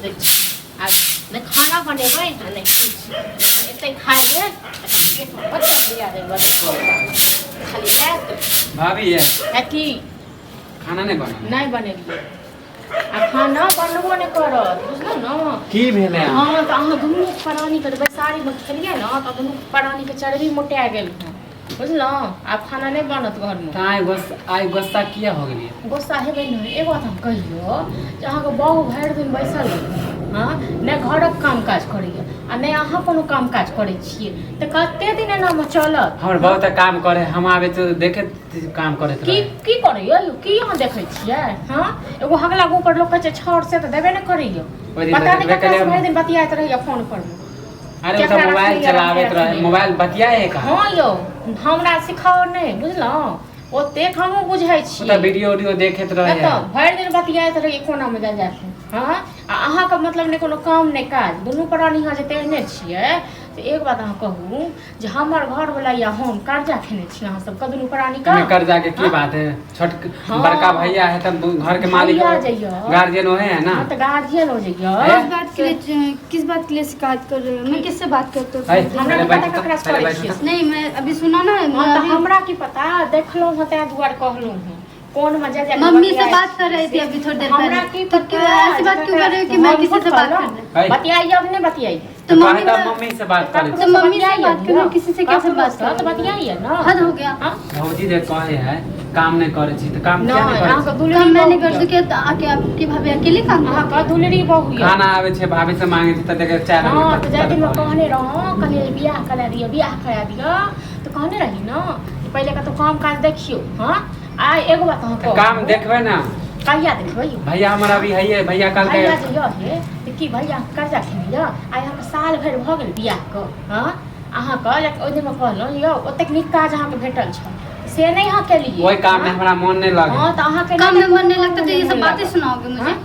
दै छी आ ने खाना बनेबै आ ने किछु एते खाएंगे पेट में बच्चा दिया दे खाली है भाभी है कि खाना नहीं बनेलिए आ खाना बनबो नहीं करत बुझलो न की भेलै हां त अहाँ दुनू प्राणी के बैसारी में खेलिए न त दुनू प्राणी के चर्बी मोटा गेल बुझलो आब खाना नहीं बनत घर में आई गुस्सा किया हो गेलिए गुस्सा हेबे नहीं एगो बात हम कहियो जे अहाँ के बहु भरि दिन बैसल हां ने घरक काम काज करैया आ ने अहाँ कोनो काम काज करै छियै त कते दिन एना में चलत हमर बहुत काम करे हम आबे तो देखे काम करत रहे की करैयो की अहाँ देखै छियै हां एगो हगला ऊपर लोग कहै छै छौर से त देबे नहीं करैयो पता नहीं कते भरि दिन बतियाइत रहैया फोन पर अरे तो मोबाइल चलावत रहे मोबाइल बतियाए का हां यो हमरा सिखाओ नहीं बुझलो ओते हमहु बुझै छी ओता वीडियो देखैत रहे त भरि दिन बतियाइत रहे कोना में जा जाके हां आ अहाँ के मतलब नहीं कोनो काम नहीं काज दुनू प्राणी अहाँ जे तेहने छियै तो एक बात अहाँ कहू जे हमर घर वाला या हम कर्जा खेने छी अहाँ सब दुनू प्राणी का कर्जा के की बात है छोट बड़का भैया है तब घर के मालिक गार्जियन हो है ना तो गार्जियन हो जाइयो किस बात के लिए शिकायत कर रहे हो मैं किससे बात करते हूं हमरा पता ककरा से करै छी नहीं मैं अभी सुना ना हमरा की पता देखलो हते दुआर कहलू कौन मजा जा मम्मी से बात कर रही थी अभी थोड़ी देर पहले तो क्यों ऐसी बात क्यों कर रहे हो कि मैं किसी से बात कर रही हूं बतियाई अब नहीं बतियाई तो मम्मी से बात कर तो मम्मी से बात करो किसी से कैसे बात कर तो बतियाई है ना हद हो गया भौजी दे कहे है काम नहीं करे छी तो काम क्या नहीं करे काम मैं नहीं कर सके तो आके आपकी भाभी अकेले काम हां का दुलरी बहु खाना आवे छे भाभी से मांगे छी त देखे चाय हां तो जय दिन में कहने रहो कने बियाह करा दियो तो कहने रही ना पहले का तो काम काज देखियो हां आ एगो बात हम कह काम देखबे ना कहिया देखबै भैया हमारा अभी है भैया कल के भैया जो है तो की भैया कर्जा खेलिया आइ हम साल भर भ गेल बियाह क हां अहाँ क ओइ दिन में कहलो यो ओतेक नीक काज अहाँ के भेटल छ से नहीं अहाँ के लिए ओइ काम में हमरा मन नहीं लागे हां त अहाँ के काम में मन नहीं लगता तो ये सब बातें सुनाओगे मुझे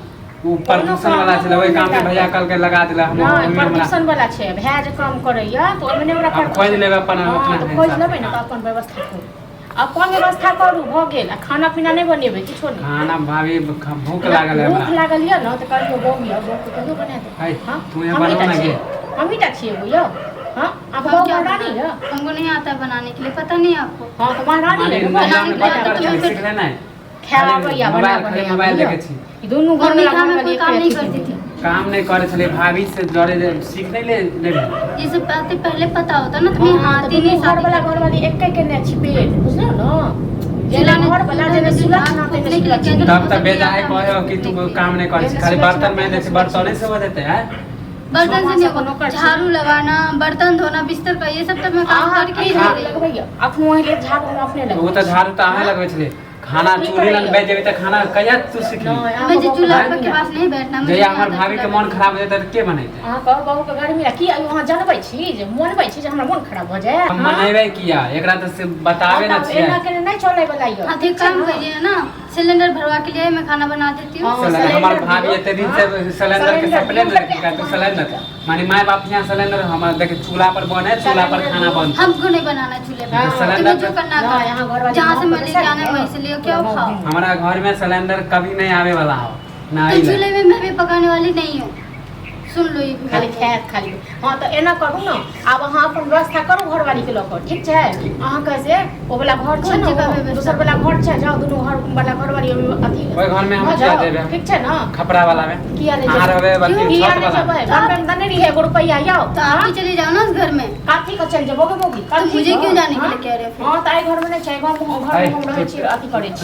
ऊपर प्रदूषण वाला छले ओइ काम में भैया कल के लगा दिला हम प्रदूषण वाला छै भैया जे काम करैया तो ओइ में हमरा खोज लेबे अपन खोज लेबै ना त अपन व्यवस्था करू अपन व्यवस्था करू भ गेल आ खाना पीना नहीं बनेबै किछो नहीं खाना भाभी भूख लागल है भूख लागल या ना त कहियो बहु कहियो बना दे हां तू ये बना ना गे हम ही ता छिए यो हां आप महारानी है हमको नहीं आता बनाने के लिए पता नहीं आपको हां तो महारानी है बनाने के लिए तो सीख लेना है खेलाबैया मोबाइल देखे छी ई दोनों घर में कोई काम नहीं करती थी काम नहीं करे छले भाभी से डरे सीख नहीं ले ये सब बातें पहले पता होता ना तुम्हें हाथ ही नहीं घर वाली एक के ने छिपे बुझलो ना जेला घर वाला जे सुलह नाते में सुलह तब तक बेजाए कहे कि तू काम नहीं करे खाली बर्तन में जैसे बर्तन से हो जाते हैं बर्तन से नहीं झाड़ू लगाना बर्तन धोना बिस्तर का ये सब तो मैं काम करके ही लगबैया अपनो ले झाड़ू अपने लग वो तो झाड़ू तो आहे लगबे छले खाना चूल्हे लग बैठ जेबे त खाना कहिया तू सीखली मैं जे चूल्हा पर के पास नहीं बैठना जे हमर भाभी के मन खराब हो जाता त के बनेते हां कह बहू के गर्मी की आई वहां जानबै छी जे मनबै छी जे हमरा मन खराब भ जाय हम मनेबे किया एकरा त से बतावे ना छियै एना के नहीं चले वाला यो हां ठीक काम करिए ना सिलेंडर भरवा के लिए मैं खाना बना देती हूं हमार भाभी एते दिन से सिलेंडर के सप्लाई लड़की का तो सिलेंडर माने माय बाप यहां सिलेंडर हम देखे चूल्हा पर बने चूल्हा पर खाना बन हमको नहीं बनाना चूल्हे पर तुम्हें जो करना का यहां घर वाले जहां से मैं लेके आना है वहीं से ले क्या खाओ हमारा घर में सिलेंडर कभी नहीं आवे वाला हो ना तो चूल्हे में मैं भी पकाने वाली नहीं हूं सुन लो ये खाली खैर खाली हां तो एना करू ना अब अहाँ अपन व्यवस्था करू घर वाली के लकर ठीक छै अहाँ कैसे ओ वाला घर छै ना दूसर वाला घर छै जाओ दोनों घर वाला घर वाली अथी ओइ घर में हम जा देबे ठीक छै ना खपरा वाला में किया रे आ रहबे बाकी छत वाला घर में दने रही है 1 रुपया आओ तो आप ही चले जाओ ना उस घर में काठी का चल जाओगे तो मुझे क्यों जाने के लिए कह रहे हो हां ताई घर में नहीं छै घर में हम रह छी अथी करे छी